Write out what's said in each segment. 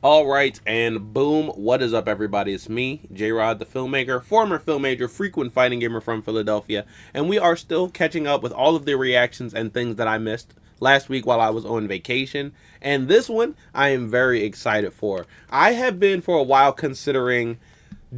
All right, and boom, what is up, everybody? It's me, J-Rod, the filmmaker, former filmmaker, frequent fighting gamer from Philadelphia, and we are still catching up with all of the reactions and things that I missed last week while I was on vacation, and this one I am very excited for. I have been for a while considering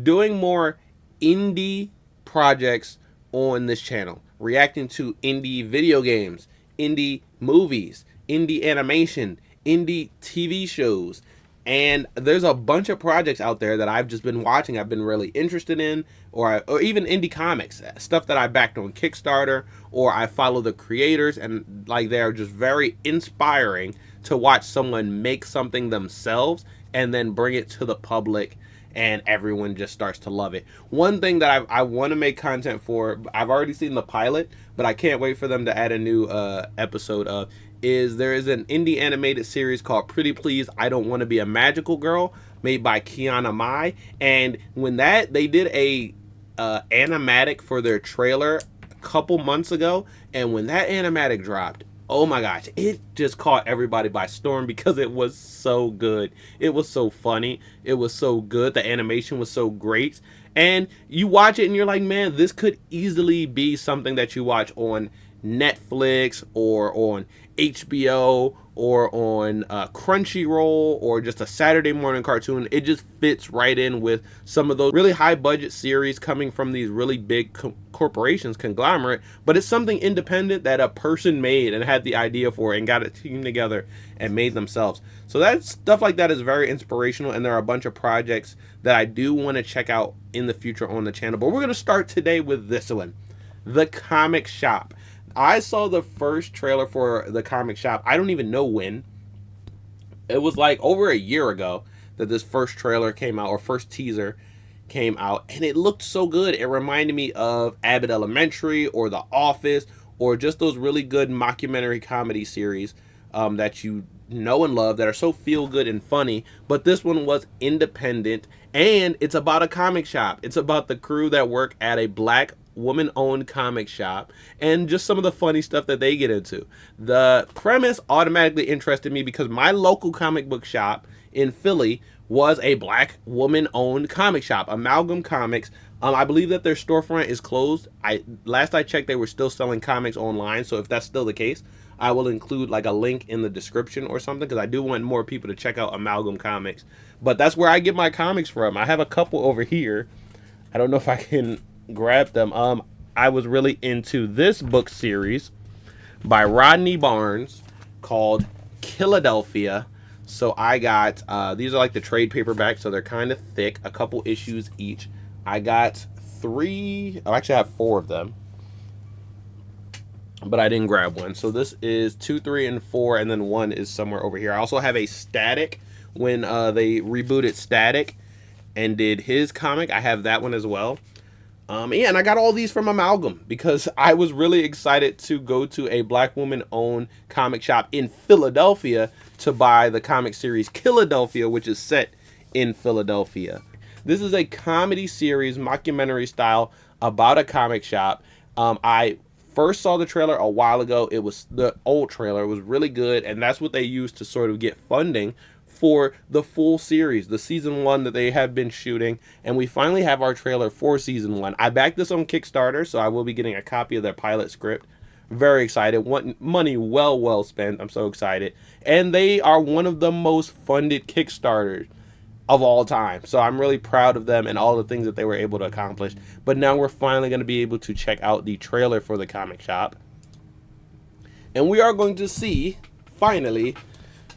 doing more indie projects on this channel, reacting to indie video games, indie movies, indie animation, indie TV shows. And there's a bunch of projects out there that I've just been watching, I've been really interested in, or even indie comics, stuff that I backed on Kickstarter, or I follow the creators, and like they're just very inspiring to watch someone make something themselves and then bring it to the public, and everyone just starts to love it. One thing that I want to make content for, I've already seen the pilot, but I can't wait for them to add a new episode of, is there is an indie animated series called Pretty Please I Don't Want to Be a Magical Girl, made by Kiana Mai. And when they did a animatic for their trailer a couple months ago, and when that animatic dropped, oh my gosh, it just caught everybody by storm because it was so good. It was so funny. It was so good. The animation was so great. And you watch it and you're like, man, this could easily be something that you watch on Netflix or on HBO or on Crunchyroll or just a Saturday morning cartoon. It just fits right in with some of those really high budget series coming from these really big corporations, conglomerate, but it's something independent that a person made and had the idea for and got a team together and made themselves. So that stuff like that is very inspirational, and there are a bunch of projects that I do want to check out in the future on the channel. But we're going to start today with this one, The Comic Shop. I saw the first trailer for The Comic Shop. I don't even know when. It was like over a year ago that this first trailer came out, or first teaser came out, and it looked so good. It reminded me of Abbott Elementary or The Office, or just those really good mockumentary comedy series that you know and love, that are so feel good and funny. But this one was independent, and it's about a comic shop. It's about the crew that work at a black woman-owned comic shop, and just some of the funny stuff that they get into. The premise automatically interested me because my local comic book shop in Philly was a black woman-owned comic shop, Amalgam Comics. I believe that their storefront is closed. Last I checked, they were still selling comics online, so if that's still the case, I will include like a link in the description or something, because I do want more people to check out Amalgam Comics. But that's where I get my comics from. I have a couple over here. I don't know if I can grab them. I was really into this book series by Rodney Barnes called Philadelphia. So I got these are like the trade paperbacks, so they're kind of thick, a couple issues each. I got I actually have 4 of them, but I didn't grab one. So this is 2, 3, and 4, and then 1 is somewhere over here. I also have a Static, when they rebooted Static and did his comic. I have that one as well. Yeah, and I got all these from Amalgam because I was really excited to go to a black woman-owned comic shop in Philadelphia to buy the comic series Philadelphia, which is set in Philadelphia. This is a comedy series, mockumentary style, about a comic shop. I first saw the trailer a while ago. It was the old trailer. It was really good, and that's what they used to sort of get funding for the full series, the season 1 that they have been shooting, and we finally have our trailer for season 1. I backed this on Kickstarter, so I will be getting a copy of their pilot script. Very excited. Want money well spent. I'm so excited. And they are one of the most funded Kickstarters of all time, so I'm really proud of them and all the things that they were able to accomplish. But now we're finally going to be able to check out the trailer for The Comic Shop, and we are going to see finally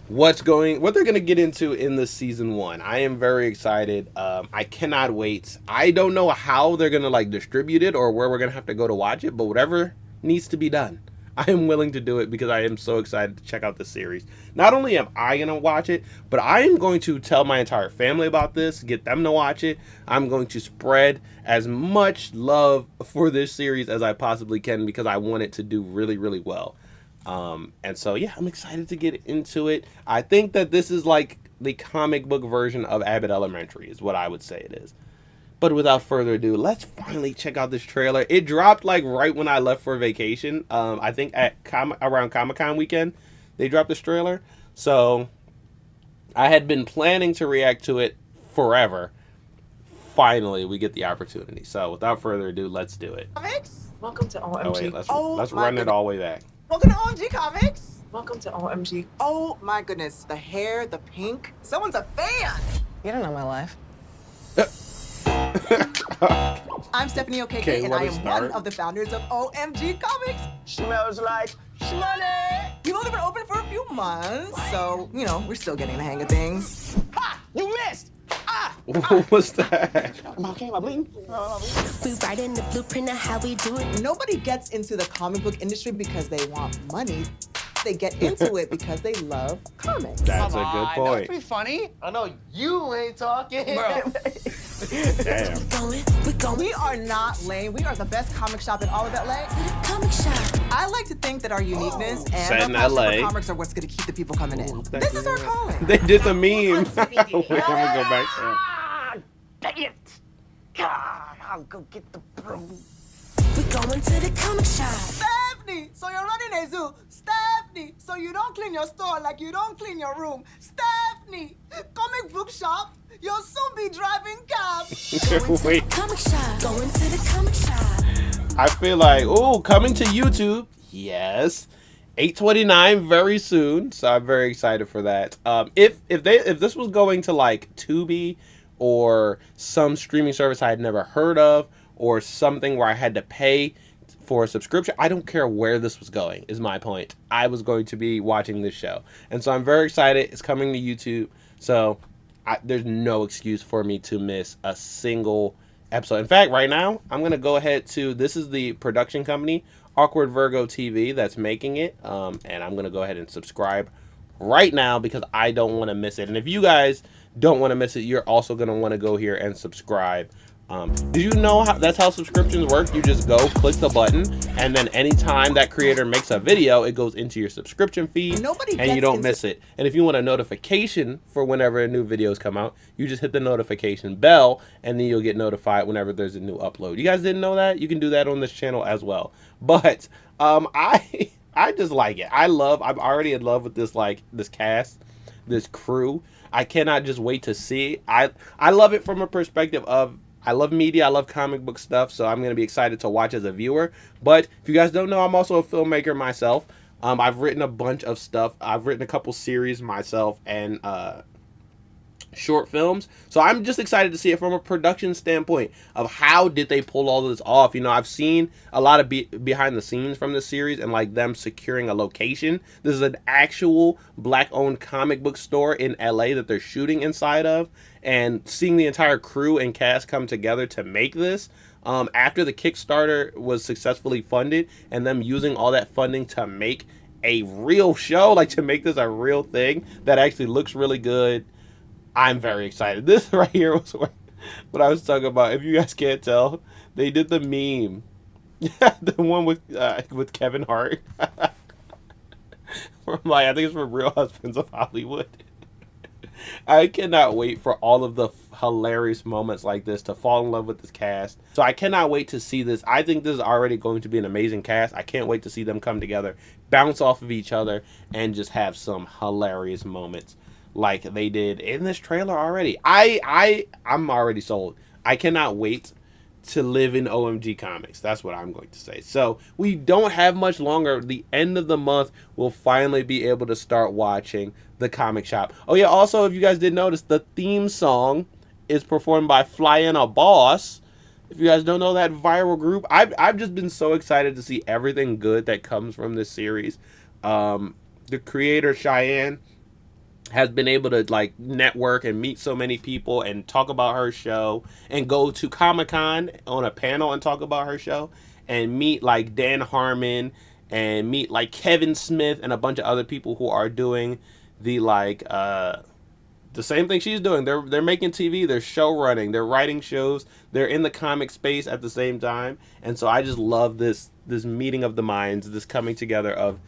what they're going to get into in the season 1. I am very excited. I cannot wait. I don't know how they're going to like distribute it or where we're going to have to go to watch it, but whatever needs to be done, I am willing to do it because I am so excited to check out this series. Not only am I going to watch it, but I am going to tell my entire family about this, get them to watch it. I'm going to spread as much love for this series as I possibly can because I want it to do really well. And so, yeah, I'm excited to get into it. I think that this is like the comic book version of Abbott Elementary is what I would say it is. But without further ado, let's finally check out this trailer. It dropped like right when I left for vacation. I think at around Comic-Con weekend, they dropped this trailer. So I had been planning to react to it forever. Finally, we get the opportunity. So without further ado, let's do it. Comics. Welcome to OMG. Oh wait, let's run it all the way back. Welcome to OMG Comics. Welcome to OMG. Oh my goodness, the hair, the pink. Someone's a fan. You don't know my life. I'm Stephanie Okeke, and I am one of the founders of OMG Comics. Smells like Shanae. We've only been open for a few months, so, you know, we're still getting the hang of things. Ha! You missed! What was that? Okay, my bling. We write in the blueprint of how we do it. Nobody gets into the comic book industry because they want money. They get into it because they love comics. That's a good point. That'd be funny. I know you ain't talking. Damn. We are not lame. We are the best comic shop in all of LA. Comic shop. I like to think that our uniqueness Set and in our passion LA. for comics are what's going to keep the people coming in. This is our calling. They did the meme. Wait, I'm gonna go back to that. Dang it. God, I'll go get the broom. We going to the comic shop. Stephanie, so you're running a zoo. Stephanie, so you don't clean your store like you don't clean your room. Stephanie, comic book shop. You'll soon be driving cab. Wait, Comic shop. Going to the comic shop. I feel like, ooh, coming to YouTube. Yes. 8/29 very soon. So I'm very excited for that. If this was going to like Tubi or some streaming service I had never heard of, or something where I had to pay for a subscription, I don't care where this was going, is my point. I was going to be watching this show. And so I'm very excited. It's coming to YouTube. So there's no excuse for me to miss a single episode. In fact, right now, I'm going to go ahead to, this is the production company, Awkward Virgo TV, that's making it. And I'm going to go ahead and subscribe right now because I don't want to miss it. And if you guys don't want to miss it, you're also going to want to go here and subscribe. Did you know that's how subscriptions work? You just go click the button, and then anytime that creator makes a video, it goes into your subscription feed, and you don't miss it. And if you want a notification for whenever new videos come out, you just hit the notification bell, and then you'll get notified whenever there's a new upload. You guys didn't know that? You can do that on this channel as well. But I just like it. I'm already in love with this cast, this crew. I cannot just wait to see. I love it from a perspective of, I love media, I love comic book stuff, so I'm going to be excited to watch as a viewer. But if you guys don't know, I'm also a filmmaker myself. I've written a bunch of stuff. I've written a couple series myself and short films. So I'm just excited to see it from a production standpoint of how did they pull all of this off. You know, I've seen a lot of behind the scenes from this series and like them securing a location. This is an actual Black-owned comic book store in LA that they're shooting inside of, and seeing the entire crew and cast come together to make this. After the Kickstarter was successfully funded and them using all that funding to make a real show, like to make this a real thing that actually looks really good, I'm very excited. This right here was what I was talking about. If you guys can't tell, they did the meme. The one with Kevin Hart. From I think it's from Real Husbands of Hollywood. I cannot wait for all of the hilarious moments like this to fall in love with this cast. So I cannot wait to see this. I think this is already going to be an amazing cast. I can't wait to see them come together, bounce off of each other, and just have some hilarious moments like they did in this trailer already. I'm already sold. I cannot wait to live in OMG Comics. That's what I'm going to say. So we don't have much longer. The end of the month, we'll finally be able to start watching the comic shop. Oh yeah, also, if you guys didn't notice, the theme song is performed by Flyin' a Boss. If you guys don't know that viral group, I've just been so excited to see everything good that comes from this series. The creator, Cheyenne, has been able to like network and meet so many people and talk about her show and go to Comic-Con on a panel and talk about her show and meet like Dan Harmon and meet like Kevin Smith and a bunch of other people who are doing the like the same thing she's doing. They're making TV, they're show running, they're writing shows, they're in the comic space at the same time. And so I just love this meeting of the minds, this coming together of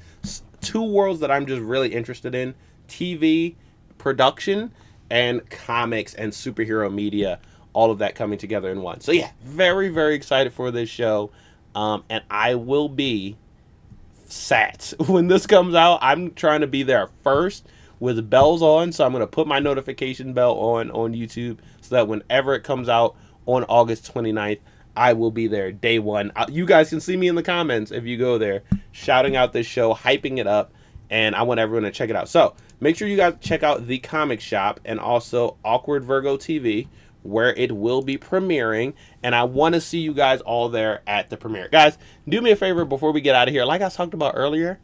two worlds that I'm just really interested in: TV production and comics and superhero media, all of that coming together in one. So yeah, very, very excited for this show. And I will be sat when this comes out. I'm trying to be there first with bells on. So I'm going to put my notification bell on YouTube so that whenever it comes out on August 29th, I will be there day one. You guys can see me in the comments if you go there, shouting out this show, hyping it up, and I want everyone to check it out. So make sure you guys check out the comic shop and also Awkward Virgo TV, where it will be premiering, and I want to see you guys all there at the premiere. Guys, do me a favor before we get out of here. Like I talked about earlier,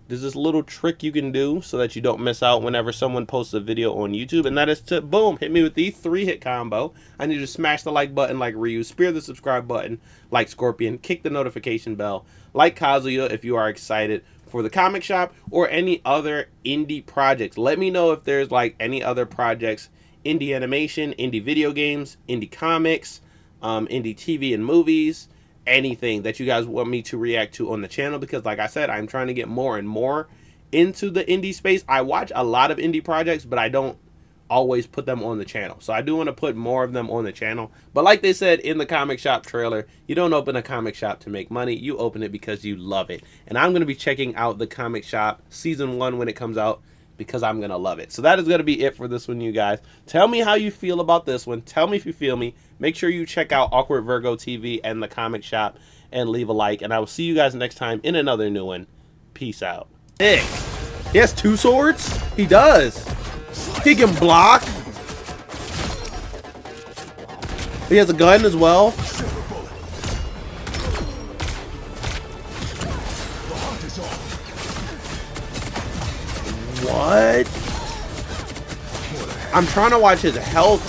there's this little trick you can do so that you don't miss out whenever someone posts a video on YouTube, and that is to, boom, hit me with the 3-hit combo. I need you to smash the like button like Ryu, spear the subscribe button like Scorpion, kick the notification bell like Kazuya if you are excited for the comic shop or any other indie projects. Let me know if there's like any other projects, indie animation, indie video games, indie comics, indie TV and movies, anything that you guys want me to react to on the channel, because like I said, I'm trying to get more and more into the indie space. I watch a lot of indie projects, but I don't always put them on the channel. So I do want to put more of them on the channel. But like they said in the comic shop trailer, you don't open a comic shop to make money. You open it because you love it. And I'm going to be checking out the comic shop season 1 when it comes out, because I'm going to love it. So that is going to be it for this one, you guys. Tell me how you feel about this one. Tell me if you feel me. Make sure you check out Awkward Virgo TV and the comic shop and leave a like. And I will see you guys next time in another new one. Peace out. He has 2 swords? He does. He can block. He has a gun as well. What? I'm trying to watch his health